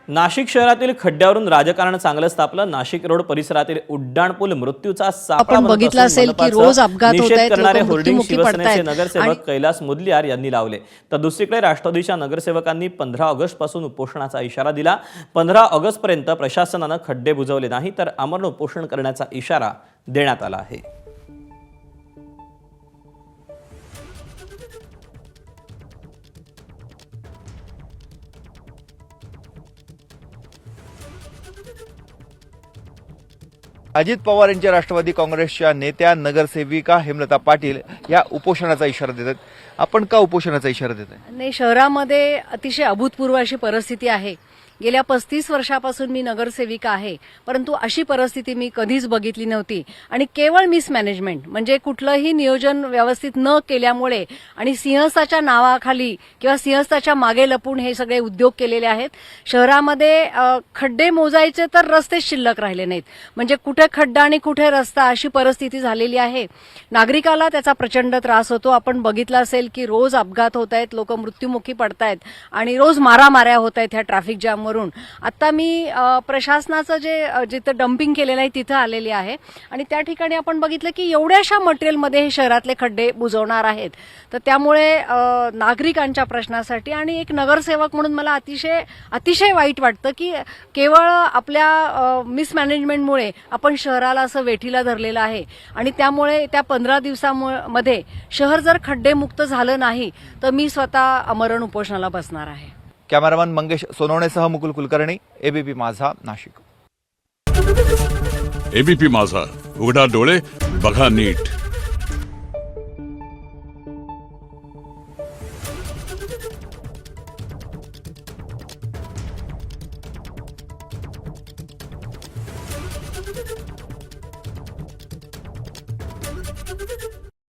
नाशिक शहरातील खड्ड्यावरून राजकारण चांगलंच तापलं। नाशिक रोड परिसरातील उड्डाणपूल मृत्यूचा सापळा आपण बघितलं असेल की रोज अपघात होत आहेत, करणारे लोक होर्डिंग मृत्युमुखी शिवसेनेचे पडतायत नगरसेवक कैलास मुदलियार यांनी लावले। तर दुसरीकडे राष्ट्रवादीच्या नगरसेवकांनी 15 ऑगस्ट पासून उपोषणाचा इशारा दिला। 15 ऑगस्ट पर्यंत प्रशासनाने खड्डे बुजवले नाही तर आमरण उपोषण करण्याचा इशारा देण्यात आला आहे। अजित पवार यांच्या राष्ट्रवादी काँग्रेसच्या नेत्या नगरसेविका हेमलता पाटील या उपोषणाचा इशारा देतात। आपण का उपोषणाचा इशारा देताय? नाही, शहरामध्ये अतिशय अभूतपूर्व अशी परिस्थिती आहे। गेल्या 35 वर्षापासून मी नगरसेविका आहे, परंतु अशी परिस्थिती मी कधीच बघितली नव्हती आणि केवळ मिसमॅनेजमेंट म्हणजे कुठलंही नियोजन व्यवस्थित न केल्यामुळे आणि सिंहस्थाच्या नावाखाली किंवा सिंहस्थाच्या मागे लपून हे सगळे उद्योग केलेले आहेत। शहरामध्ये खड्डे मोजायचे तर रस्ते शिल्लक राहिले नाहीत, म्हणजे कुठे खड्डा आणि कुठे रस्ता अशी परिस्थिती झालेली आहे। नागरिकाला त्याचा प्रचंड त्रास होतो। आपण बघितलं असेल की रोज अपघात होत आहेत, लोक मृत्युमुखी पडतायत आणि रोज मारामाऱ्या होत आहेत ह्या ट्रॅफिक जाम वरून। आता मी प्रशासनाचं जिथं डम्पिंग केलेलं आहे तिथं आलेली आहे आणि त्या ठिकाणी आपण बघितलं की एवढ्याशा मटेरियलमध्ये हे शहरातले खड्डे बुजवणार आहेत। तर त्यामुळे नागरिकांच्या प्रश्नासाठी आणि एक नगरसेवक म्हणून मला अतिशय वाईट वाटतं की केवळ आपल्या मिसमॅनेजमेंटमुळे आपण शहराला असं वेठीला धरलेलं आहे आणि त्यामुळे त्या 15 दिवसामध्ये शहर जर खड्डेमुक्त झालं नाही तर मी स्वतः आमरण उपोषणाला बसणार आहे। कॅमेरामन मंगेश सोनवणेसह मुकुल कुलकर्णी, एबीपी माझा, नाशिक। एबीपी माझा, उघडा डोळे बघा नीट।